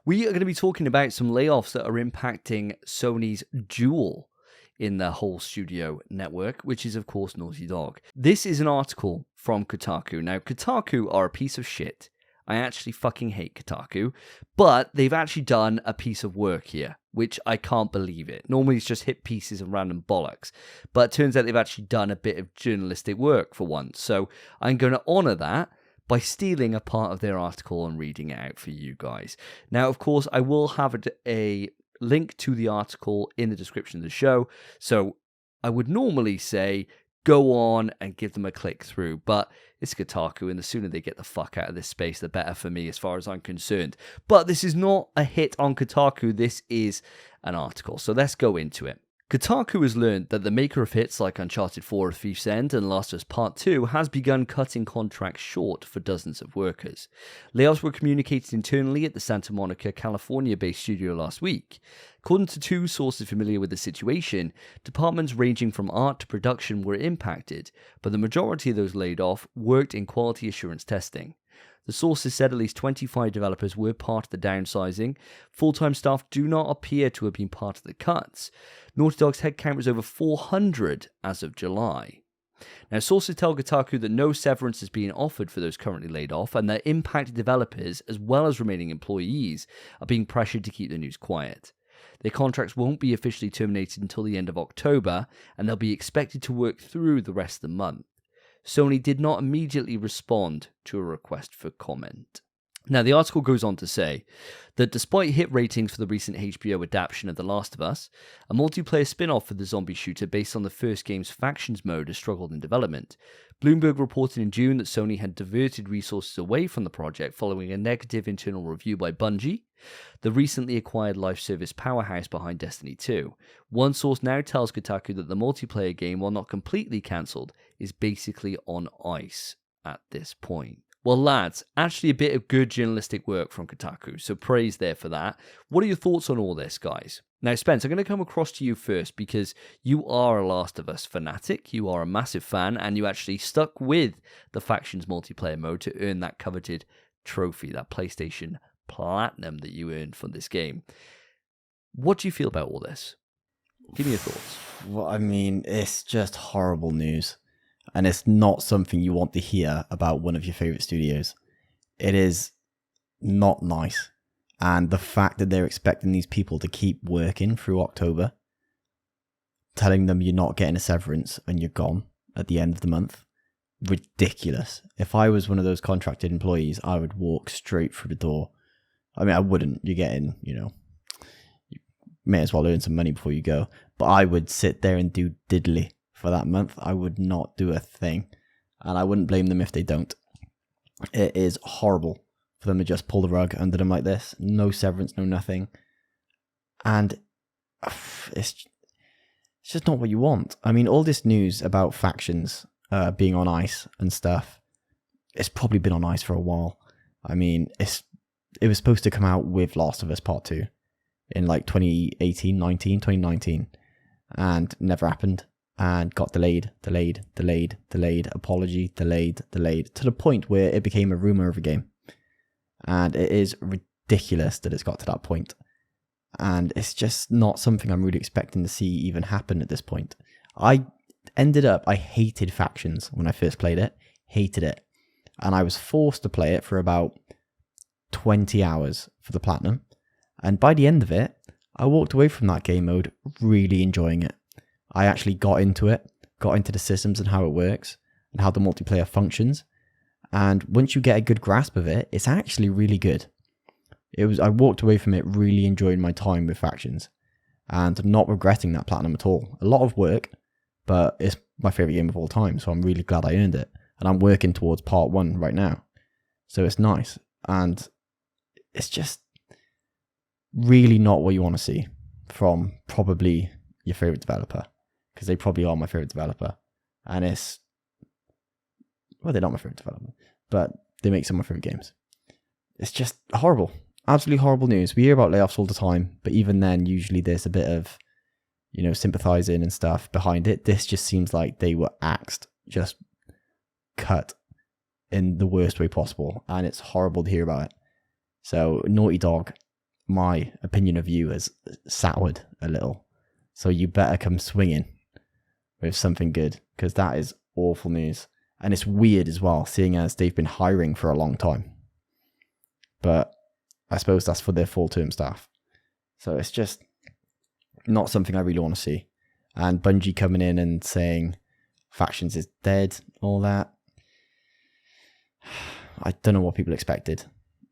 We are going to be talking about some layoffs that are impacting Sony's Jewel in the whole studio network, which is, of course, Naughty Dog. This is an article from Kotaku. Now, Kotaku are a piece of shit. I actually fucking hate Kotaku, but they've actually done a piece of work here, which I can't believe it. Normally it's just hit pieces of random bollocks, but it turns out they've actually done a bit of journalistic work for once. So I'm going to honour that by stealing a part of their article and reading it out for you guys. Now, of course, I will have a link to the article in the description of the show, so I would normally say go on and give them a click through, but it's Kotaku, and the sooner they get the fuck out of this space, the better for me as far as I'm concerned. But this is not a hit on Kotaku, this is an article, so let's go into it. Kotaku has learned that the maker of hits like Uncharted 4, Thief's End, and Last of Us Part 2 has begun cutting contracts short for dozens of workers. Layoffs were communicated internally at the Santa Monica, California-based studio last week. According to two sources familiar with the situation, departments ranging from art to production were impacted, but the majority of those laid off worked in quality assurance testing. The sources said at least 25 developers were part of the downsizing. Full-time staff do not appear to have been part of the cuts. Naughty Dog's headcount was over 400 as of July. Now, sources tell Kotaku that no severance is being offered for those currently laid off, and that impacted developers, as well as remaining employees, are being pressured to keep the news quiet. Their contracts won't be officially terminated until the end of October, and they'll be expected to work through the rest of the month. Sony did not immediately respond to a request for comment. Now, the article goes on to say that despite hit ratings for the recent HBO adaptation of The Last of Us, a multiplayer spin-off for the zombie shooter based on the first game's factions mode has struggled in development. Bloomberg reported in June that Sony had diverted resources away from the project following a negative internal review by Bungie, the recently acquired live service powerhouse behind Destiny 2. One source now tells Kotaku that the multiplayer game, while not completely cancelled, is basically on ice at this point. Well, lads, actually a bit of good journalistic work from Kotaku, so praise there for that. What are your thoughts on all this, guys? Now, Spence, I'm going to come across to you first because you are a Last of Us fanatic, you are a massive fan, and you actually stuck with the Factions multiplayer mode to earn that coveted trophy, that PlayStation Platinum that you earned from this game. What do you feel about all this? Give me your thoughts. Well, I mean, it's just horrible news. And it's not something you want to hear about one of your favorite studios. It is not nice. And the fact that they're expecting these people to keep working through October, telling them you're not getting a severance and you're gone at the end of the month, ridiculous. If I was one of those contracted employees, I would walk straight through the door. I mean, I wouldn't. You're getting, you may as well earn some money before you go. But I would sit there and do diddly for that month. I would not do a thing. And I wouldn't blame them if they don't. It is horrible for them to just pull the rug under them like this. No severance, no nothing. And it's just not what you want. I mean, all this news about Factions being on ice and stuff, it's probably been on ice for a while. I mean, it was supposed to come out with Last of Us Part 2 in like 2019, and never happened. And got delayed, apology, delayed, to the point where it became a rumor of a game. And it is ridiculous that it's got to that point. And it's just not something I'm really expecting to see even happen at this point. I hated Factions when I first played it, hated it. And I was forced to play it for about 20 hours for the Platinum. And by the end of it, I walked away from that game mode really enjoying it. I actually got into it, got into the systems and how it works and how the multiplayer functions. And once you get a good grasp of it, it's actually really good. I walked away from it really enjoying my time with Factions and not regretting that Platinum at all. A lot of work, but it's my favorite game of all time. So I'm really glad I earned it. And I'm working towards Part 1 right now. So it's nice. And it's just really not what you want to see from probably your favorite developer. Because they probably are my favorite developer. And they're not my favorite developer, but they make some of my favorite games. It's just horrible. Absolutely horrible news. We hear about layoffs all the time, but even then, usually there's a bit of, sympathizing and stuff behind it. This just seems like they were axed, just cut in the worst way possible. And it's horrible to hear about it. So, Naughty Dog, my opinion of you has soured a little. So you better come swinging with something good, because that is awful news. And it's weird as well, seeing as they've been hiring for a long time. But I suppose that's for their full-term staff. So it's just not something I really want to see. And Bungie coming in and saying Factions is dead, all that. I don't know what people expected.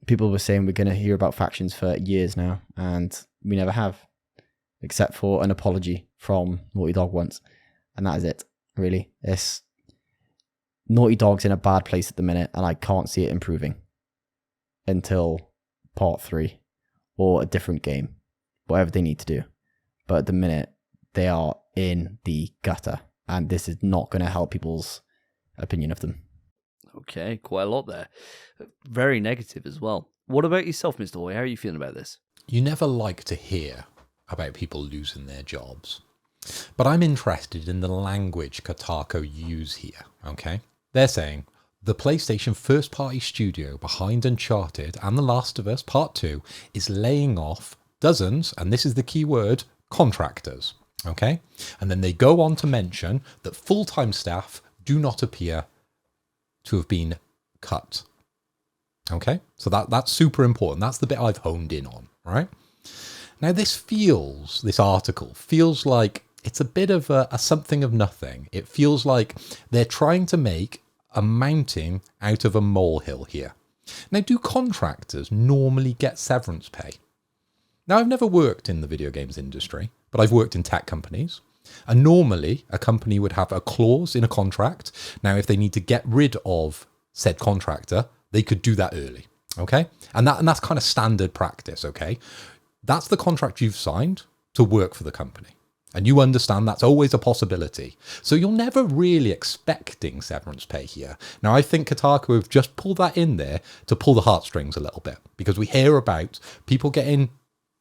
People were saying we're going to hear about Factions for years now, and we never have, except for an apology from Naughty Dog once. And that is it, really. Naughty Dog's in a bad place at the minute, and I can't see it improving until part 3 or a different game, whatever they need to do. But at the minute, they are in the gutter, and this is not going to help people's opinion of them. Okay, quite a lot there. Very negative as well. What about yourself, Mr. Hoy? How are you feeling about this? You never like to hear about people losing their jobs. But I'm interested in the language Kotaku use here, okay? They're saying, the PlayStation first-party studio behind Uncharted and The Last of Us Part 2 is laying off dozens, and this is the key word, contractors, okay? And then they go on to mention that full-time staff do not appear to have been cut. Okay? So that's super important. That's the bit I've honed in on, right? Now this article feels like it's a bit of a something of nothing. It feels like they're trying to make a mountain out of a molehill here. Now, do contractors normally get severance pay? Now, I've never worked in the video games industry, but I've worked in tech companies. And normally, a company would have a clause in a contract. Now, if they need to get rid of said contractor, they could do that early, okay? And that's kind of standard practice, okay? That's the contract you've signed to work for the company. And you understand that's always a possibility. So you're never really expecting severance pay here. Now, I think Kotaku have just pulled that in there to pull the heartstrings a little bit, because we hear about people getting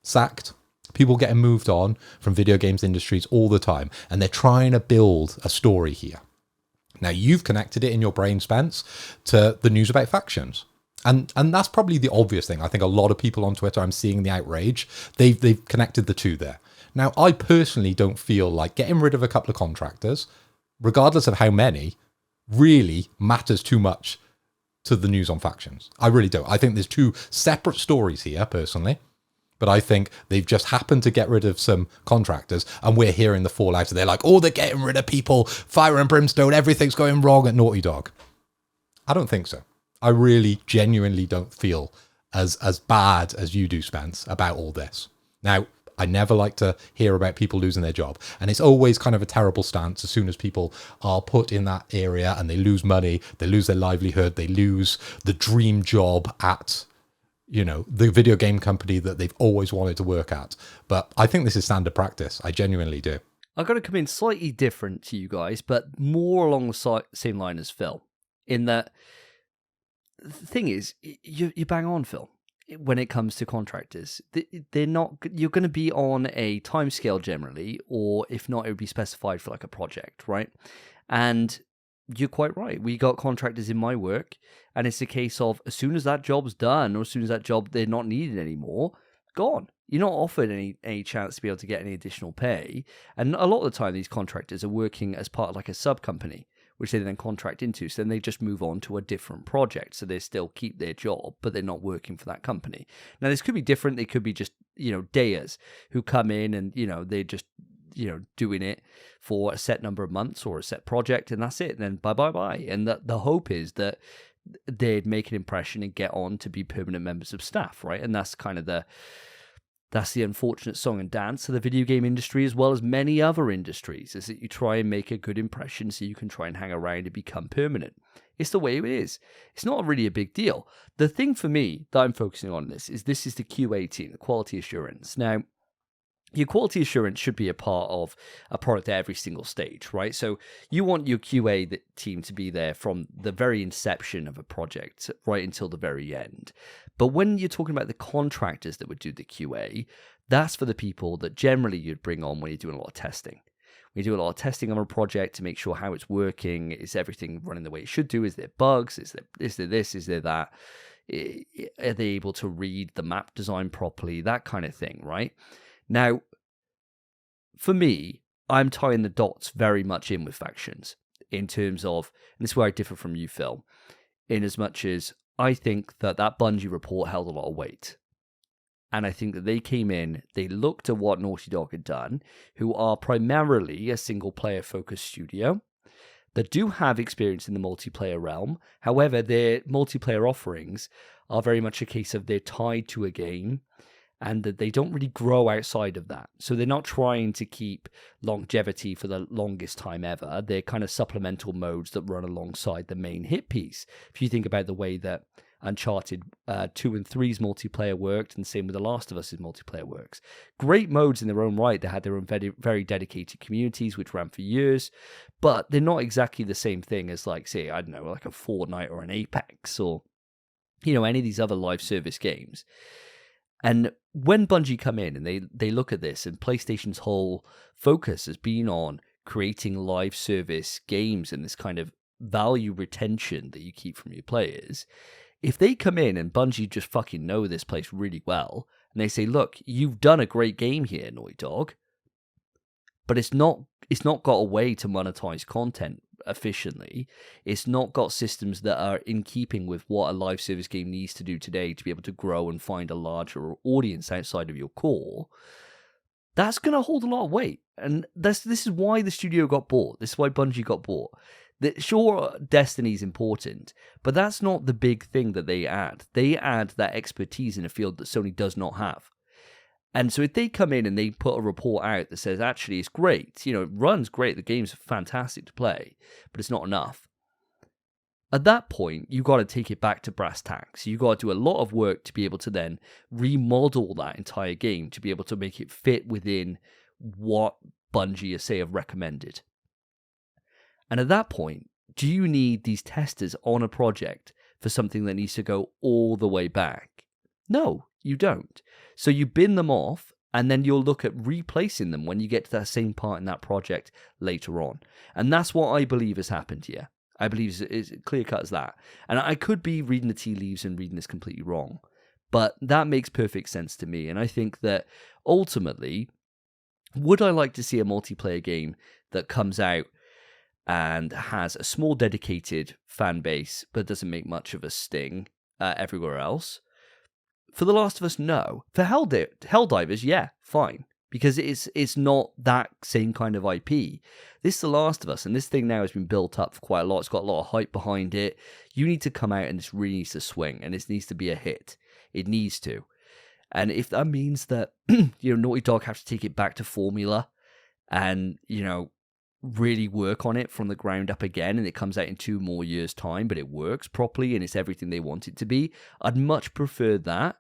sacked, people getting moved on from video games industries all the time, and they're trying to build a story here. Now, you've connected it in your brain, Spence, to the news about Factions. And that's probably the obvious thing. I think a lot of people on Twitter, I'm seeing the outrage. They've connected the two there. Now, I personally don't feel like getting rid of a couple of contractors, regardless of how many, really matters too much to the news on Factions. I really don't. I think there's two separate stories here, personally. But I think they've just happened to get rid of some contractors, and we're hearing the fallout. So they're like, oh, they're getting rid of people, fire and brimstone, everything's going wrong at Naughty Dog. I don't think so. I really genuinely don't feel as bad as you do, Spence, about all this. Now, I never like to hear about people losing their job. And it's always kind of a terrible stance as soon as people are put in that area and they lose money, they lose their livelihood, they lose the dream job at, the video game company that they've always wanted to work at. But I think this is standard practice. I genuinely do. I've got to come in slightly different to you guys, but more along the same line as Phil. In that, the thing is, you bang on, Phil. When it comes to contractors, they're not. You're going to be on a timescale generally, or if not, it would be specified for like a project, right? And you're quite right. We got contractors in my work, and it's a case of as soon as that job's done, or as soon as that job they're not needed anymore, gone. You're not offered any chance to be able to get any additional pay. And a lot of the time, these contractors are working as part of like a sub company, which they then contract into. So then they just move on to a different project. So they still keep their job, but they're not working for that company. Now, this could be different. They could be just, dayers who come in and, they're just, doing it for a set number of months or a set project, and that's it. And then bye. And the hope is that they'd make an impression and get on to be permanent members of staff, right? And that's kind of that's the unfortunate song and dance of the video game industry, as well as many other industries, is that you try and make a good impression so you can try and hang around and become permanent. It's the way it is. It's not really a big deal. The thing for me that I'm focusing on this is the QA team, the quality assurance. Now, your quality assurance should be a part of a product at every single stage, right? So you want your QA team to be there from the very inception of a project right until the very end. But when you're talking about the contractors that would do the QA, that's for the people that generally you'd bring on when you're doing a lot of testing. When you do a lot of testing on a project to make sure how it's working, is everything running the way it should do? Is there bugs? Is there this? Is there that? Are they able to read the map design properly? That kind of thing, right? Now, for me, I'm tying the dots very much in with factions in terms of, and this is where I differ from you, Phil, in as much as I think that Bungie report held a lot of weight. And I think that they came in, they looked at what Naughty Dog had done, who are primarily a single-player focused studio that do have experience in the multiplayer realm. However, their multiplayer offerings are very much a case of they're tied to a game and that they don't really grow outside of that. So they're not trying to keep longevity for the longest time ever. They're kind of supplemental modes that run alongside the main hit piece. If you think about the way that Uncharted 2 and 3's multiplayer worked, and same with The Last of Us's multiplayer works. Great modes in their own right. They had their own very, very dedicated communities, which ran for years, but they're not exactly the same thing as, like, say, I don't know, like a Fortnite or an Apex or, you know, any of these other live service games. And when Bungie come in and they look at this, and PlayStation's whole focus has been on creating live service games and this kind of value retention that you keep from your players, if they come in and Bungie just fucking know this place really well, and they say, look, you've done a great game here, Naughty Dog, but it's not got a way to monetize content efficiently. It's not got systems that are in keeping with what a live service game needs to do today to be able to grow and find a larger audience outside of your core. That's going to hold a lot of weight. And this is why the studio got bought. This is why Bungie got bought. Sure, Destiny's important, but that's not the big thing that they add. They add that expertise in a field that Sony does not have. And so if they come in and they put a report out that says, actually, it's great, you know, it runs great, the game's fantastic to play, but it's not enough. At that point, you got to take it back to brass tacks. You got to do a lot of work to be able to then remodel that entire game, to be able to make it fit within what Bungie, say, have recommended. And at that point, do you need these testers on a project for something that needs to go all the way back? No, you don't. So you bin them off, and then you'll look at replacing them when you get to that same part in that project later on. And that's what I believe has happened here. I believe it's clear cut as that. And I could be reading the tea leaves and reading this completely wrong, but that makes perfect sense to me. And I think that ultimately, would I like to see a multiplayer game that comes out and has a small dedicated fan base, but doesn't make much of a sting everywhere else? For The Last of Us, no. For Helldivers, yeah, fine. Because it's not that same kind of IP. This is The Last of Us, and this thing now has been built up for quite a lot. It's got a lot of hype behind it. You need to come out and this really needs to swing, and this needs to be a hit. It needs to. And if that means that, you know, Naughty Dog have to take it back to formula and, you know, really work on it from the ground up again, and it comes out in 2 more years' time, but it works properly and it's everything they want it to be, I'd much prefer that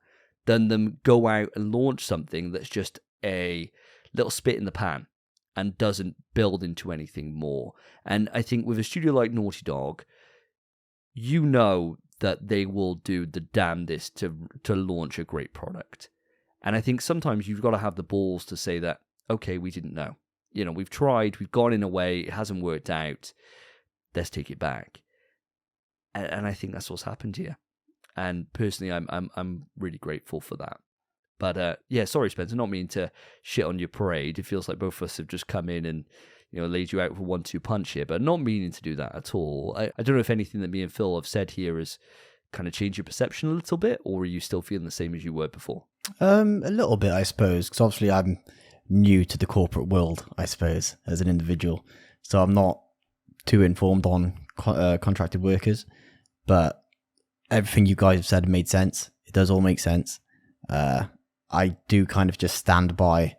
than them go out and launch something that's just a little spit in the pan and doesn't build into anything more. And I think with a studio like Naughty Dog, you know that they will do the damnedest to launch a great product. And I think sometimes you've got to have the balls to say that, okay, we didn't know. You know, we've tried, we've gone in a way, it hasn't worked out. Let's take it back. And I think that's what's happened here. And personally, I'm really grateful for that. But yeah, sorry, Spencer, not meaning to shit on your parade. It feels like both of us have just come in and, you know, laid you out for 1-2 punch here, but not meaning to do that at all. I don't know if anything that me and Phil have said here has kind of changed your perception a little bit, or are you still feeling the same as you were before? A little bit, I suppose, because obviously I'm new to the corporate world, I suppose, as an individual. So I'm not too informed on contracted workers, but everything you guys have said made sense. It does all make sense. I do kind of just stand by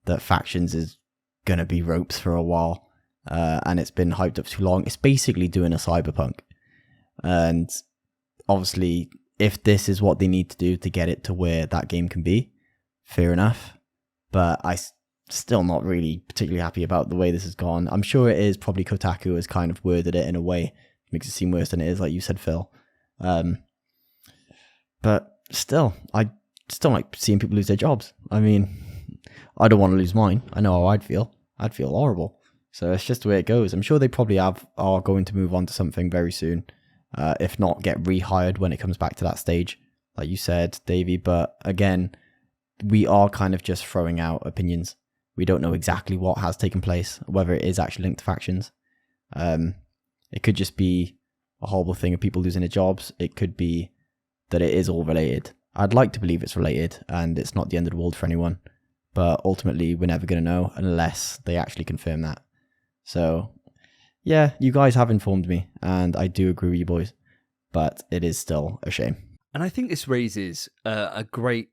that Factions is going to be ropes for a while, and it's been hyped up too long. It's basically doing a Cyberpunk. And obviously, if this is what they need to do to get it to where that game can be, fair enough. But I'm still not really particularly happy about the way this has gone. I'm sure it is probably Kotaku has kind of worded it in a way that makes it seem worse than it is, like you said, Phil. But still, I still like seeing people lose their jobs. I mean, I don't want to lose mine. I know how I'd feel. I'd feel horrible. So it's just the way it goes. I'm sure they probably are going to move on to something very soon. if not get rehired when it comes back to that stage, like you said, Davey. But again, we are kind of just throwing out opinions. We don't know exactly what has taken place, whether it is actually linked to factions. It could just be a horrible thing of people losing their jobs. It could be that it is all related. I'd like to believe it's related and it's not the end of the world for anyone. But ultimately, we're never going to know unless they actually confirm that. So, yeah, you guys have informed me, and I do agree with you boys. But it is still a shame. And I think this raises a great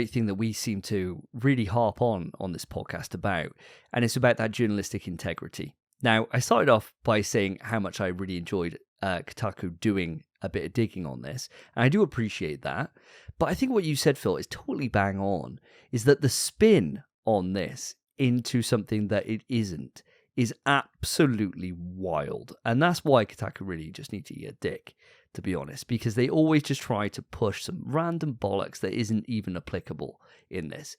thing that we seem to really harp on this podcast about, and it's about that journalistic integrity. Now, I started off by saying how much I really enjoyed Kotaku doing a bit of digging on this, and I do appreciate that. But I think what you said, Phil, is totally bang on, is that the spin on this into something that it isn't is absolutely wild. And that's why Kotaku really just need to eat a dick, to be honest, because they always just try to push some random bollocks that isn't even applicable in this.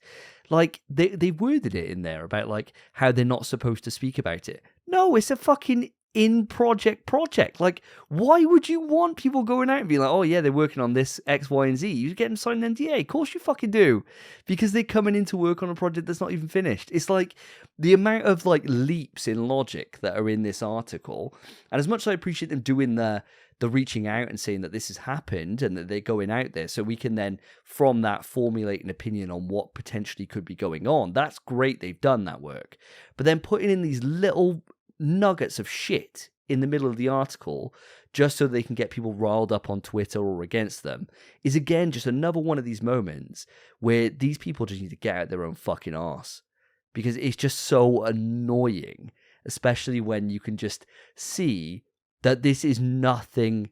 Like, they worded it in there about, like, how they're not supposed to speak about it. No, it's a fucking in-project. Like, why would you want people going out and being like, oh yeah, they're working on this X, Y, and Z? You get them signed an NDA. Of course you fucking do. Because they're coming in to work on a project that's not even finished. It's like the amount of, like, leaps in logic that are in this article. And as much as I appreciate them doing the reaching out and saying that this has happened and that they're going out there so we can then from that formulate an opinion on what potentially could be going on. That's great. They've done that work. But then putting in these little nuggets of shit in the middle of the article just so they can get people riled up on Twitter or against them is again just another one of these moments where these people just need to get out their own fucking arse, because it's just so annoying, especially when you can just see that this is nothing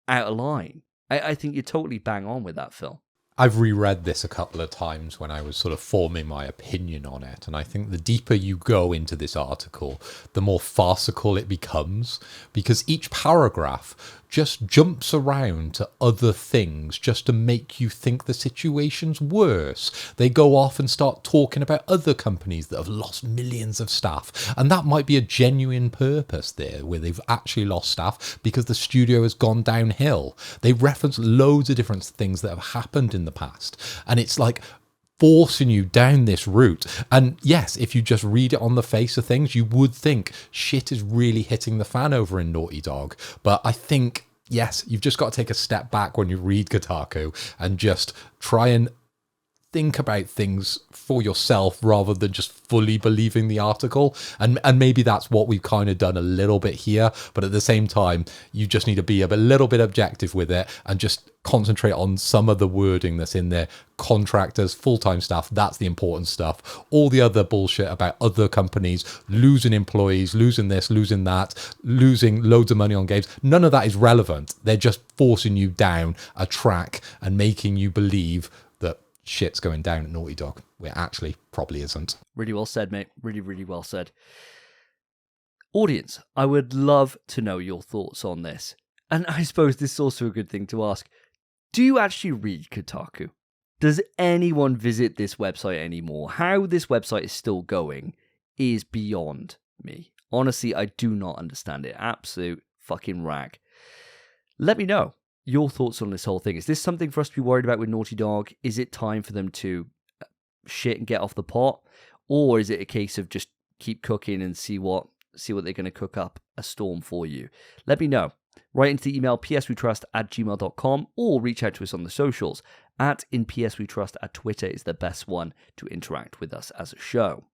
out of line. I think you're totally bang on with that, Phil. I've reread this a couple of times when I was sort of forming my opinion on it. And I think the deeper you go into this article, the more farcical it becomes, because each paragraph just jumps around to other things just to make you think the situation's worse. They go off and start talking about other companies that have lost millions of staff. And that might be a genuine purpose there, where they've actually lost staff because the studio has gone downhill. They reference loads of different things that have happened in the past. And it's like forcing you down this route. And yes, if you just read it on the face of things, you would think shit is really hitting the fan over in Naughty Dog. But I think, yes, you've just got to take a step back when you read Kotaku and just try and think about things for yourself rather than just fully believing the article. And maybe that's what we've kind of done a little bit here. But at the same time, you just need to be a little bit objective with it and just concentrate on some of the wording that's in there. Contractors, full-time staff, that's the important stuff. All the other bullshit about other companies losing employees, losing this, losing that, losing loads of money on games, none of that is relevant. They're just forcing you down a track and making you believe that shit's going down at Naughty Dog, where actually probably isn't. Really well said, mate. Really, really well said. Audience, I would love to know your thoughts on this. And I suppose this is also a good thing to ask. Do you actually read Kotaku? Does anyone visit this website anymore? How this website is still going is beyond me. Honestly, I do not understand it. Absolute fucking rag. Let me know your thoughts on this whole thing. Is this something for us to be worried about with Naughty Dog? Is it time for them to shit and get off the pot? Or is it a case of just keep cooking and see what they're going to cook up a storm for you? Let me know. Write into the email pswetrust@gmail.com or reach out to us on the socials. @InPSWeTrust at Twitter is the best one to interact with us as a show.